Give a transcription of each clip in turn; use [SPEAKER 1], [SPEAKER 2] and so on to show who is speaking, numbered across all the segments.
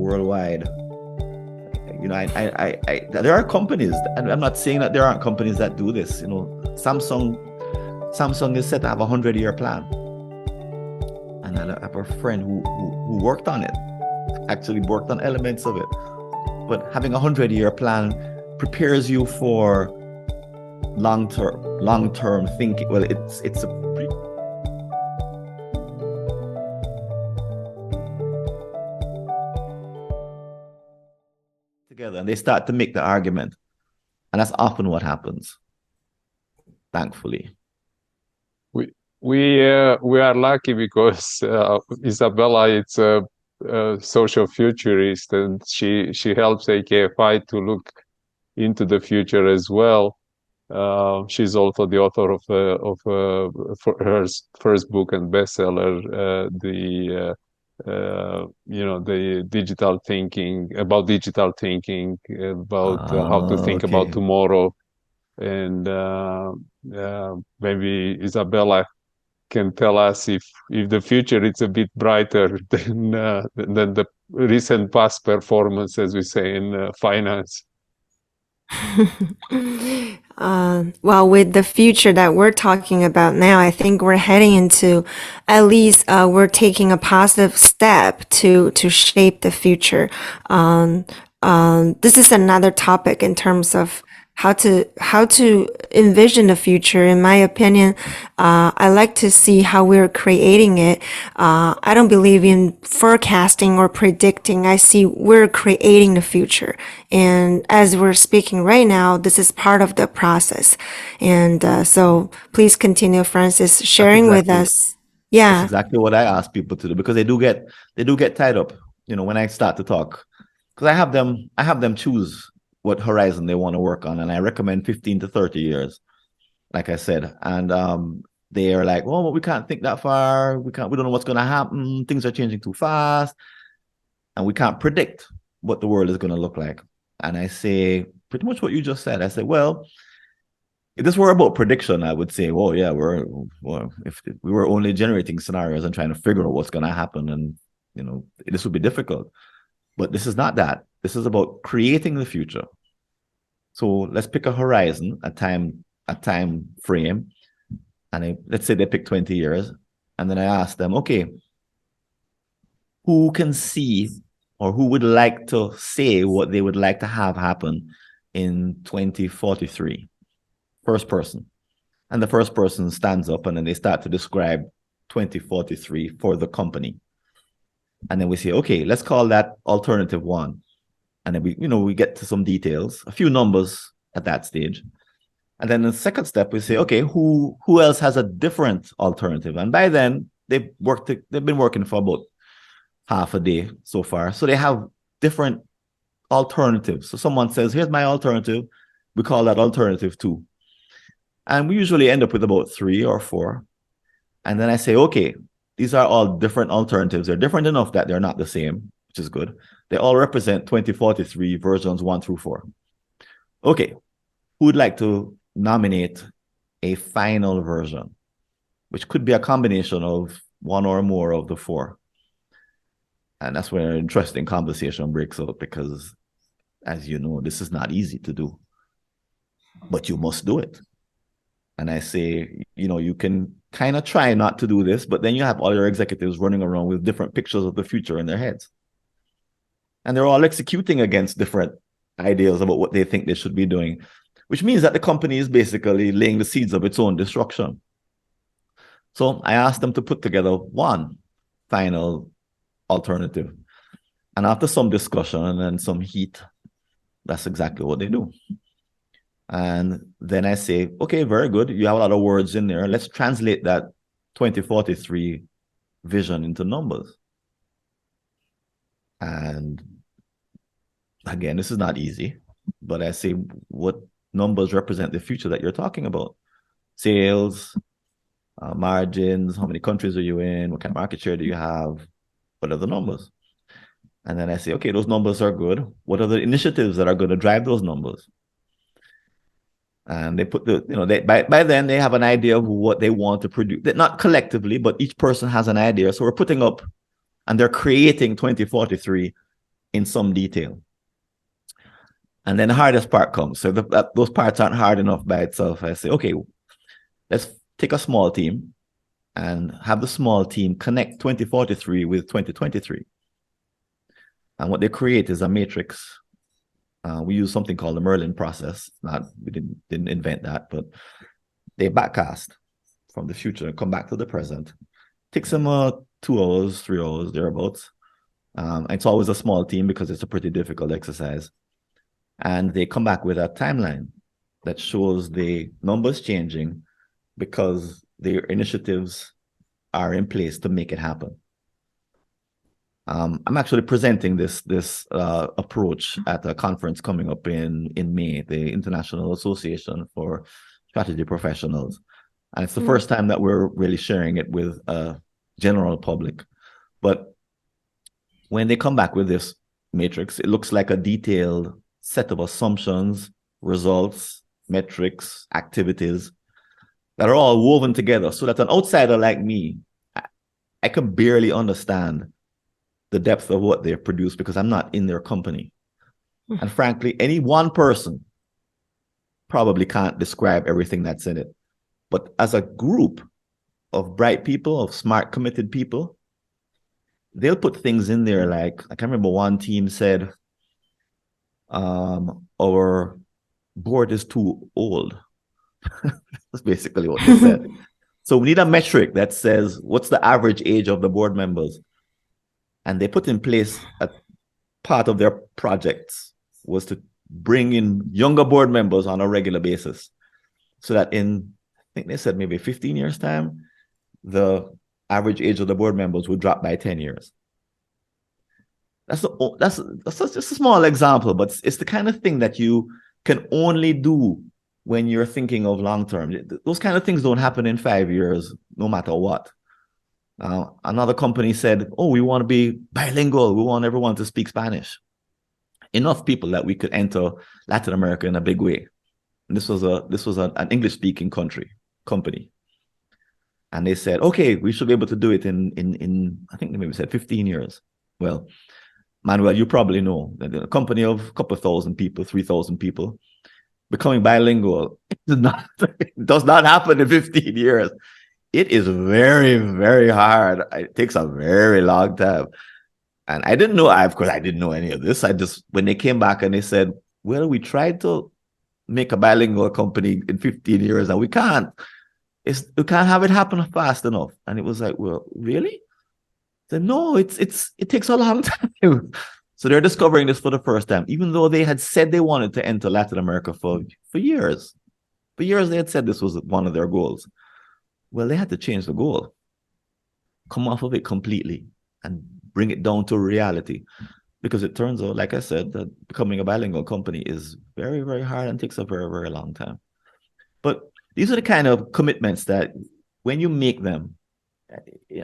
[SPEAKER 1] worldwide. There are companies, and I'm not saying that there aren't companies that do this. Samsung is set to have a 100-year plan, and I have a friend who worked on it, actually worked on elements of it. But having a 100-year plan prepares you for long-term thinking. Well, it's a together, and they start to make the argument, and that's often what happens, thankfully.
[SPEAKER 2] We are lucky because Isabella is a social futurist, and she helps AKFI to look into the future as well. She's also the author of her first book and bestseller, the digital thinking, about how to think about tomorrow. And maybe Isabella can tell us if the future is a bit brighter than the recent past performance, as we say in finance.
[SPEAKER 3] Well, with the future that we're talking about now, I think we're heading into, at least we're taking a positive step to shape the future. This is another topic in terms of how to envision the future. In my opinion, I like to see how we're creating it. I don't believe in forecasting or predicting. I see we're creating the future. And as we're speaking right now, this is part of the process. And so please continue, Francis, sharing with us. Yeah.
[SPEAKER 1] That's exactly what I ask people to do, because they do get tied up, when I start to talk. Because I have them choose what horizon they want to work on, and I recommend 15 to 30 years, like I said. And they are like, well, we can't think that far. We don't know what's going to happen. Things are changing too fast, and we can't predict what the world is going to look like. And I say pretty much what you just said. I say, well, if this were about prediction, I would say, well, yeah, if we were only generating scenarios and trying to figure out what's going to happen, and this would be difficult. But this is not that. This is about creating the future. So let's pick a horizon, a time frame, and let's say they pick 20 years, and then I ask them, okay, who can see or who would like to say what they would like to have happen in 2043? First person. And the first person stands up, and then they start to describe 2043 for the company. And then we say, okay, let's call that alternative one. And then we get to some details, a few numbers at that stage. And then the second step, we say, okay, who else has a different alternative? And by then they've been working for about half a day so far. So they have different alternatives. So someone says, here's my alternative. We call that alternative 2. And we usually end up with about 3 or 4. And then I say, okay, these are all different alternatives. They're different enough that they're not the same, which is good. They all represent 2043 versions 1 through 4. Okay, who would like to nominate a final version, which could be a combination of one or more of the 4? And that's where an interesting conversation breaks out, because, as you know, this is not easy to do, but you must do it. And I say, you can kind of try not to do this, but then you have all your executives running around with different pictures of the future in their heads. And they're all executing against different ideas about what they think they should be doing, which means that the company is basically laying the seeds of its own destruction. So I asked them to put together one final alternative. And after some discussion and some heat, that's exactly what they do. And then I say, okay, very good. You have a lot of words in there. Let's translate that 2043 vision into numbers. And again, this is not easy, but I say, what numbers represent the future that you're talking about? Sales, margins, how many countries are you in? What kind of market share do you have? What are the numbers? And then I say, okay, those numbers are good. What are the initiatives that are going to drive those numbers? And they put by then they have an idea of what they want to produce. Not collectively, but each person has an idea. So we're putting up, and they're creating 2043 in some detail. And then the hardest part comes. So those parts aren't hard enough by itself. I say, okay, let's take a small team and have the small team connect 2043 with 2023. And what they create is a matrix. We use something called the Merlin process. We didn't invent that, but they backcast from the future and come back to the present. Takes them 2 hours, 3 hours, thereabouts. It's always a small team because it's a pretty difficult exercise. And they come back with a timeline that shows the numbers changing because their initiatives are in place to make it happen. I'm actually presenting this approach at a conference coming up in May, the International Association for Strategy Professionals. And it's the first time that we're really sharing it with a general public. But when they come back with this matrix, it looks like a detailed set of assumptions, results, metrics, activities that are all woven together so that an outsider like me, I can barely understand the depth of what they've produced because I'm not in their company. And frankly, any one person probably can't describe everything that's in it. But as a group of bright people, of smart, committed people, they'll put things in there like, I can remember one team said, our board is too old. That's basically what they said. So we need a metric that says, what's the average age of the board members? And they put in place a part of their projects was to bring in younger board members on a regular basis so that in, I think they said maybe 15 years time, the average age of the board members would drop by 10 years. That's just a small example, but it's the kind of thing that you can only do when you're thinking of long term. Those kind of things don't happen in 5 years, no matter what. Another company said, oh, we want to be bilingual. We want everyone to speak Spanish. Enough people that we could enter Latin America in a big way. And this was an English-speaking company. And they said, okay, we should be able to do it in I think they maybe said 15 years. Well, Manuel, you probably know that a company of a couple of thousand people, 3,000 people, becoming bilingual does not happen in 15 years. It is very, very hard. It takes a very long time. And I didn't know, of course, I didn't know any of this. When they came back and they said, well, we tried to make a bilingual company in 15 years and we can't. We can't have it happen fast enough. And it was like, well, really? Said, no, it takes a long time. So they're discovering this for the first time, even though they had said they wanted to enter Latin America for years. For years, they had said this was one of their goals. Well, they had to change the goal, come off of it completely and bring it down to reality. Because it turns out, like I said, that becoming a bilingual company is very, very hard and takes a very, very long time. But these are the kind of commitments that when you make them,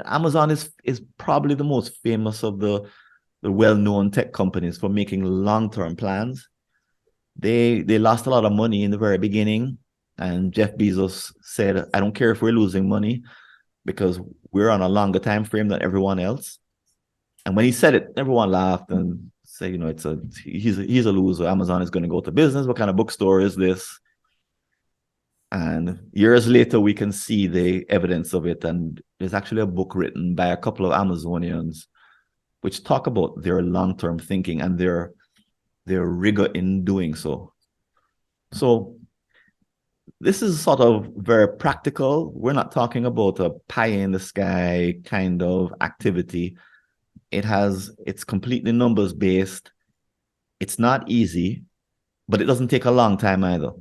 [SPEAKER 1] Amazon is probably the most famous of the well-known tech companies for making long-term plans. They lost a lot of money in the very beginning. And Jeff Bezos said, I don't care if we're losing money because we're on a longer time frame than everyone else. And when he said it, everyone laughed and said, he's a loser. Amazon is going to go to business. What kind of bookstore is this? And years later, we can see the evidence of it. And there's actually a book written by a couple of Amazonians which talk about their long-term thinking and their rigor in doing so. So this is sort of very practical. We're not talking about a pie in the sky kind of activity. It's completely numbers based. It's not easy, but it doesn't take a long time either.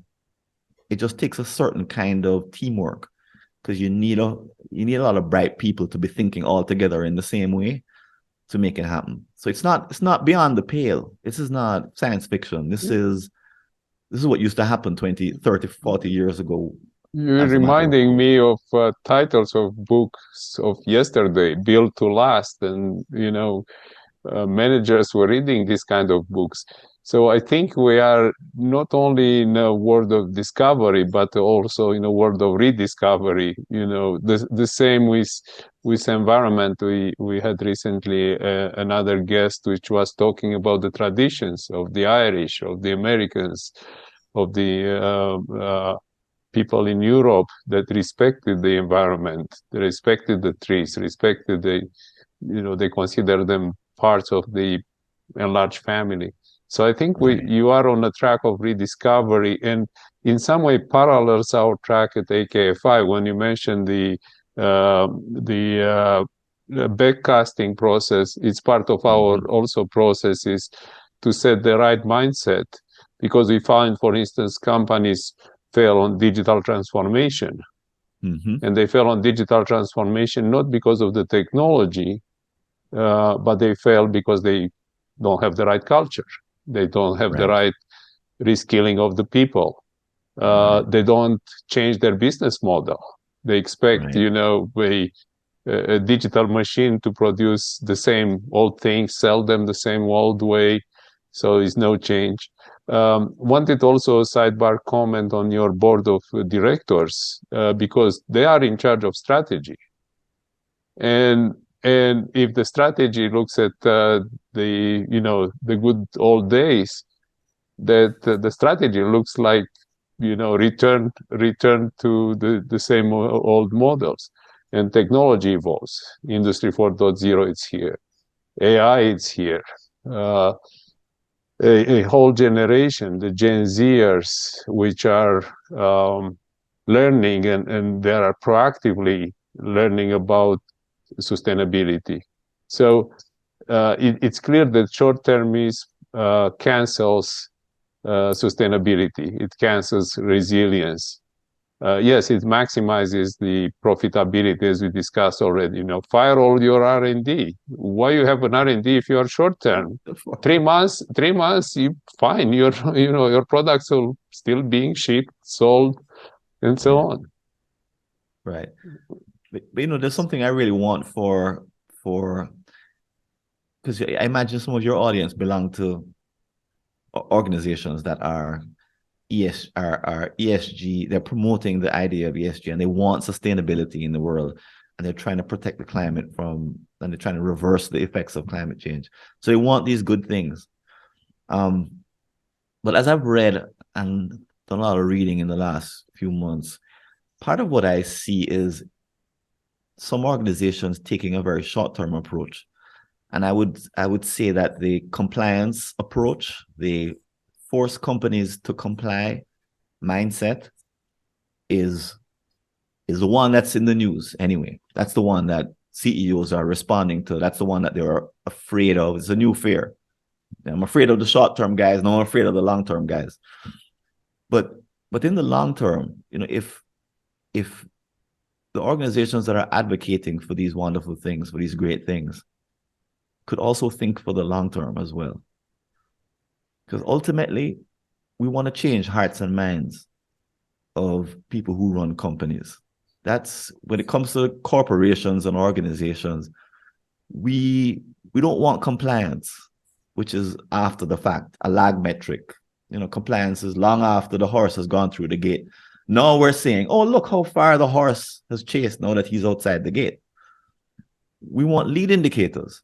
[SPEAKER 1] It just takes a certain kind of teamwork because you need a lot of bright people to be thinking all together in the same way to make it happen. So it's not beyond the pale. This is not science fiction. This is what used to happen 20, 30, 40 years ago.
[SPEAKER 2] You're reminding me of titles of books of yesterday, Built to Last. And, managers were reading these kind of books. So I think we are not only in a world of discovery, but also in a world of rediscovery. The same with environment. We had recently another guest which was talking about the traditions of the Irish, of the Americans, of the people in Europe that respected the environment, they respected the trees, respected they consider them parts of the enlarged family. So I think you are on a track of rediscovery, and in some way parallels our track at AKFI. When you mentioned the backcasting process, it's part of our also processes to set the right mindset, because we find, for instance, companies fail on digital transformation, and they fail on digital transformation not because of the technology, but they fail because they don't have the right culture. They don't have the right reskilling of the people. They don't change their business model. They expect, a digital machine to produce the same old things, sell them the same old way. So there's no change. Wanted also a sidebar comment on your board of directors, because they are in charge of strategy. And if the strategy looks at the good old days, that the strategy looks like return to the same old models, and technology evolves. Industry 4.0, it's here. AI, it's here. A whole generation, the Gen Zers, which are learning and they are proactively learning about sustainability. So it's clear that short-termism cancels sustainability. It cancels resilience. Yes, it maximizes the profitability, as we discussed already. Fire all your R&D. Why you have an R&D if you are short-term? 3 months, you fine. Your products are still being shipped, sold, and so on.
[SPEAKER 1] Right. But there's something I really want for because I imagine some of your audience belong to organizations that are ESG. They're promoting the idea of ESG, and they want sustainability in the world, and they're trying to protect the climate and they're trying to reverse the effects of climate change. So they want these good things. But as I've read and done a lot of reading in the last few months, part of what I see is some organizations taking a very short-term approach. And I would say that the compliance approach, the force companies to comply mindset is the one that's in the news anyway. That's the one that CEOs are responding to. That's the one that they're afraid of. It's a new fear. I'm afraid of the short-term guys. No, I'm afraid of the long-term guys. But in the long term, if the organizations that are advocating for these wonderful things, for these great things, could also think for the long term as well. Because ultimately, we want to change hearts and minds of people who run companies. That's when it comes to corporations and organizations, we don't want compliance, which is after the fact, a lag metric. Compliance is long after the horse has gone through the gate. Now we're saying, oh, look how far the horse has chased now that he's outside the gate. We want lead indicators.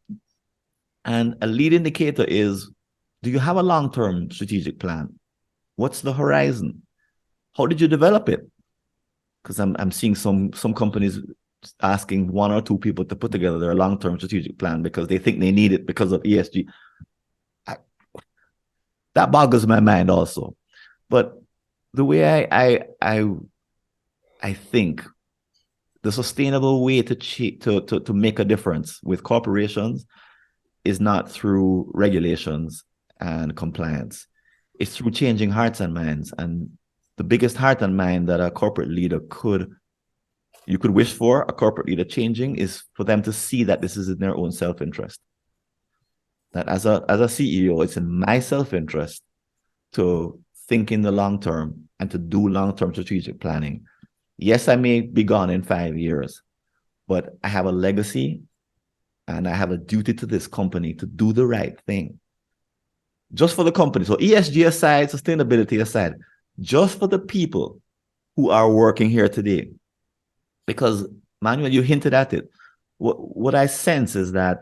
[SPEAKER 1] And a lead indicator is, do you have a long-term strategic plan? What's the horizon? How did you develop it? Because I'm seeing some companies asking 1 or 2 people to put together their long-term strategic plan because they think they need it because of ESG. That boggles my mind also. But the way I think the sustainable way to make a difference with corporations is not through regulations and compliance. It's through changing hearts and minds. And the biggest heart and mind that a corporate leader you could wish for a corporate leader changing is for them to see that this is in their own self-interest. That as a CEO, it's in my self-interest to think in the long term and to do long-term strategic planning. Yes, I may be gone in 5 years, but I have a legacy and I have a duty to this company to do the right thing. just for the company. So ESG aside, sustainability aside, just for the people who are working here today. Because, Manuel, you hinted at it. What I sense is that,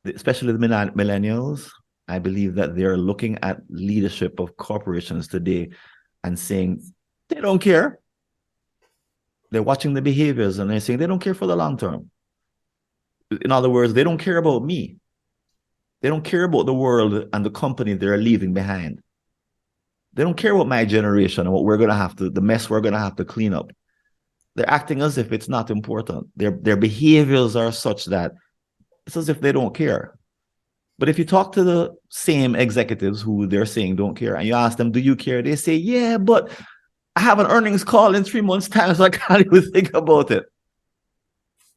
[SPEAKER 1] especially the millennials, I believe that they're looking at leadership of corporations today and saying they don't care. They're watching the behaviors and they're saying they don't care for the long term. In other words, they don't care about me. They don't care about the world and the company they're leaving behind. They don't care about my generation and what we're going to have to, the mess we're going to have to clean up. They're acting as if it's not important. Their behaviors are such that it's as if they don't care. But if you talk to the same executives who they're saying don't care, and you ask them, do you care? They say, yeah, but I have an earnings call in 3 months' time, so I can't even think about it.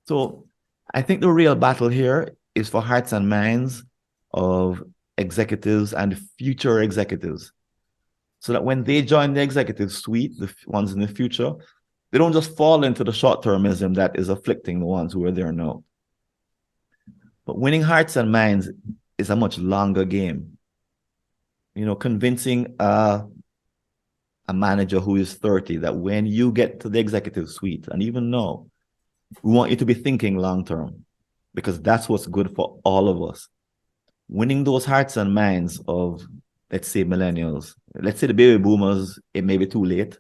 [SPEAKER 1] So I think the real battle here is for hearts and minds of executives and future executives, so that when they join the executive suite, the ones in the future, they don't just fall into the short-termism that is afflicting the ones who are there now. But winning hearts and minds is a much longer game. You know, convincing a manager who is 30 that when you get to the executive suite, and even now, we want you to be thinking long-term, because that's what's good for all of us. Winning those hearts and minds of, let's say, millennials, let's say the baby boomers, it may be too late.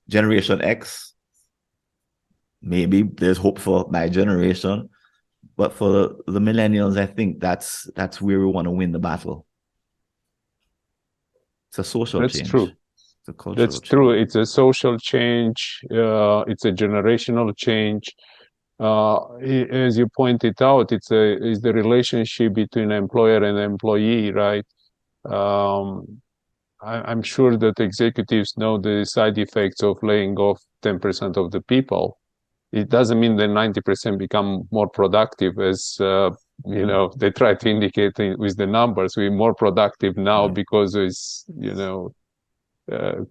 [SPEAKER 1] Generation X, maybe there's hope for my generation. But for the millennials, I think that's where we want to win the battle. It's a social change.
[SPEAKER 2] That's true.
[SPEAKER 1] It's a cultural
[SPEAKER 2] That's
[SPEAKER 1] change.
[SPEAKER 2] true. It's a social change. It's a generational change. As you pointed out, it's the relationship between employer and employee, right? I'm sure that executives know the side effects of laying off 10% of the people. It doesn't mean that 90% become more productive, as they try to indicate with the numbers. We're more productive now because it's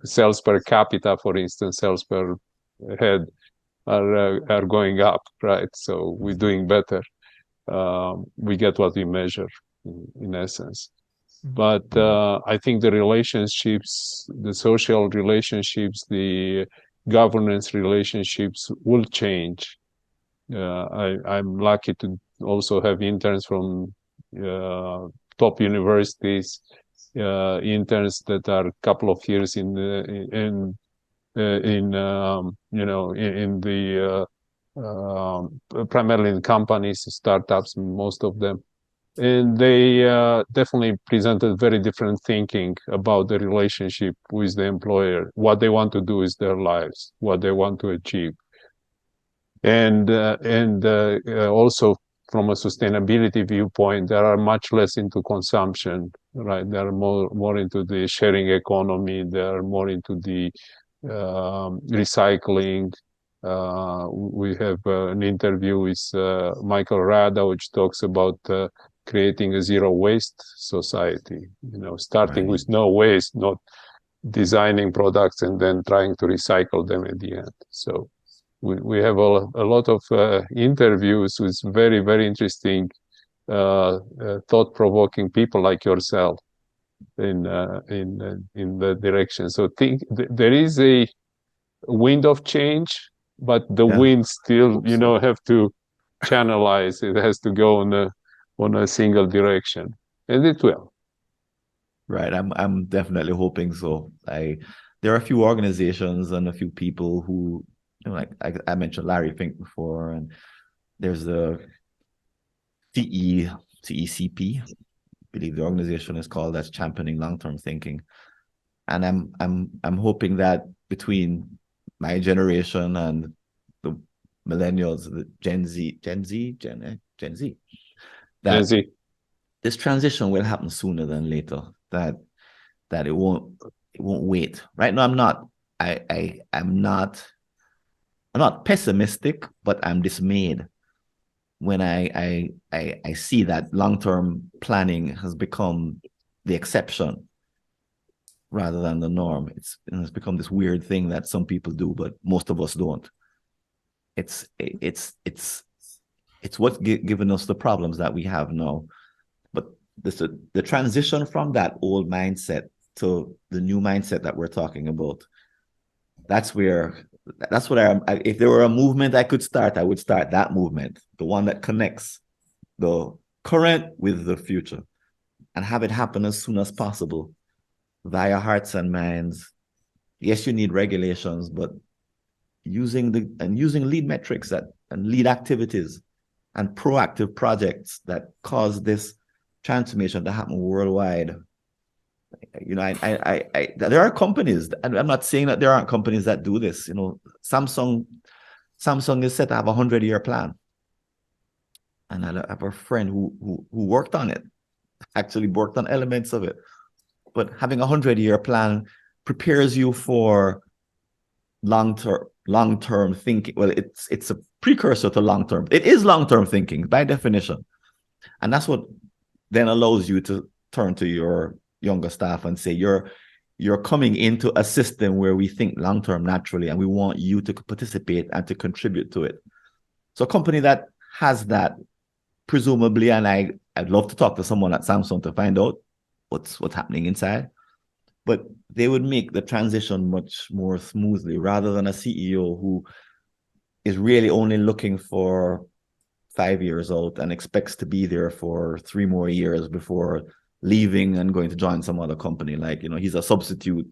[SPEAKER 2] sales per capita, for instance, sales per head are going up, right? So we're doing better. We get what we measure, in essence. But I think the relationships, the social relationships, the governance relationships will change. I'm lucky to also have interns from top universities, interns that are a couple of years primarily in companies, startups, most of them. And they definitely presented very different thinking about the relationship with the employer, what they want to do with their lives, what they want to achieve. And also from a sustainability viewpoint, they are much less into consumption, right? They are more into the sharing economy. They are more into the recycling. We have an interview with Michael Rada, which talks about creating a zero waste society, starting with no waste, not designing products and then trying to recycle them at the end. So we have a lot of interviews with very, very interesting, thought-provoking people like yourself in that direction. So there is a wind of change, but the wind still, have to channelize. It has to go on a single direction, and it will.
[SPEAKER 1] Right. I'm definitely hoping so. There are a few organizations and a few people who, like I mentioned Larry Fink before, and there's the CECP, I believe the organization is called, that's championing long-term thinking. And I'm hoping that between my generation and the millennials, the Gen Z, that this transition will happen sooner than later. That it won't wait. Right now, I'm not pessimistic, but I'm dismayed when I see that long-term planning has become the exception rather than the norm. It's become this weird thing that some people do, but most of us don't. It's what's given us the problems that we have now. But the transition from that old mindset to the new mindset that we're talking about. That's what if there were a movement I could start, I would start that movement, the one that connects the current with the future, and have it happen as soon as possible via hearts and minds. Yes, you need regulations, but using lead metrics and lead activities and proactive projects that cause this transformation to happen worldwide. You know, there are companies, and I'm not saying that there aren't companies that do this. You know, Samsung is set to have a 100-year plan, and I have a friend who worked on it, actually worked on elements of it. But having a 100-year plan prepares you for long-term thinking. Well, it's a precursor to long-term. It is long-term thinking by definition, and that's what then allows you to turn to your younger staff and say, you're coming into a system where we think long-term naturally, and we want you to participate and to contribute to it. So a company that has that, presumably, and I'd love to talk to someone at Samsung to find out what's happening inside, but they would make the transition much more smoothly, rather than a CEO who is really only looking for 5 years out and expects to be there for 3 more years before leaving and going to join some other company. Like, you know, he's a substitute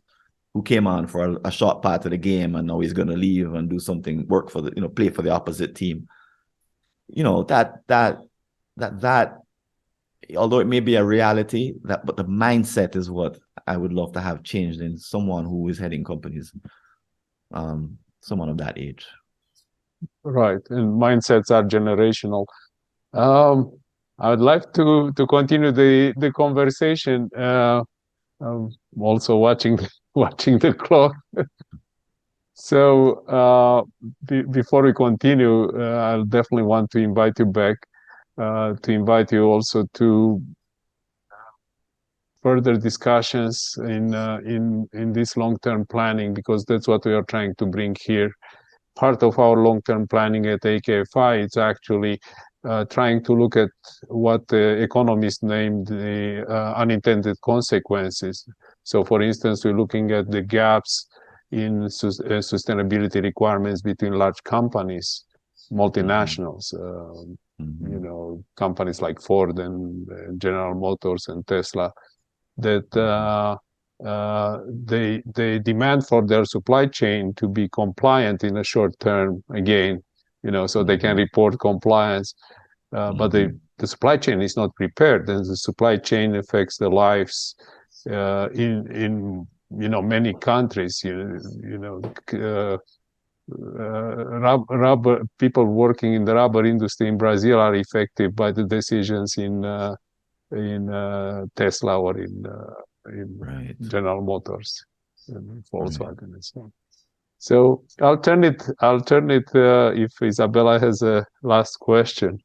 [SPEAKER 1] who came on for a short part of the game, and now he's going to leave and do something, work for the, you know, play for the opposite team. You know, that although it may be a reality, but the mindset is what I would love to have changed in someone who is heading companies, someone of that age.
[SPEAKER 2] Right, and mindsets are generational. I would like to continue the conversation. I'm also watching the clock. So before we continue, I'll definitely want to invite you back, to invite you also to further discussions in this long-term planning, because that's what we are trying to bring here. Part of our long-term planning at AKFI is actually trying to look at what the economists named the unintended consequences. So, for instance, we're looking at the gaps in sustainability requirements between large companies, multinationals, you know, companies like Ford and General Motors and Tesla, that they demand for their supply chain to be compliant in a short term, again, you know, so they can report compliance, but the supply chain is not prepared, and the supply chain affects the lives in you know, many countries. You know, rubber people working in the rubber industry in Brazil are affected by the decisions in Tesla or in General Motors and Volkswagen and so on. So I'll turn it if Isabella has a last question.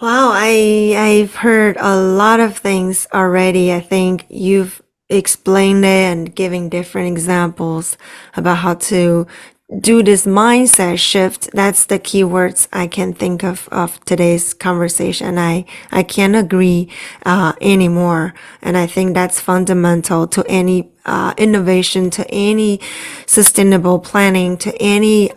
[SPEAKER 3] Wow, I've heard a lot of things already. I think you've explained it and giving different examples about how to do this mindset shift. That's the keywords I can think of today's conversation. I can't agree anymore. And I think that's fundamental to any innovation, to any sustainable planning, to any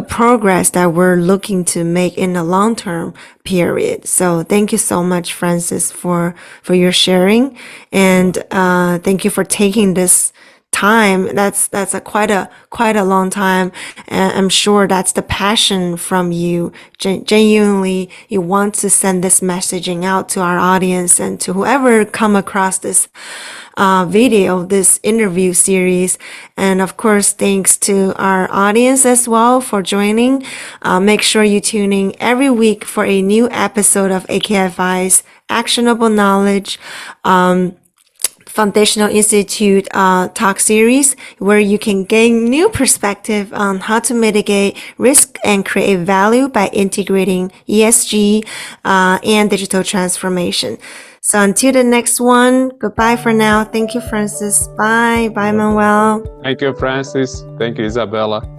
[SPEAKER 3] progress that we're looking to make in the long-term period. So thank you so much, Francis, for your sharing, and thank you for taking this time. That's quite a long time, and I'm sure that's the passion from you. Genuinely, you want to send this messaging out to our audience and to whoever come across this video, this interview series. And of course, thanks to our audience as well for joining. Make sure you tune in every week for a new episode of AKFI's Actionable Knowledge Foundational Institute talk series, where you can gain new perspective on how to mitigate risk and create value by integrating ESG and digital transformation. So until the next one, goodbye for now. Thank you, Francis. Bye. Bye, Manuel.
[SPEAKER 2] Thank you, Francis. Thank you, Isabella.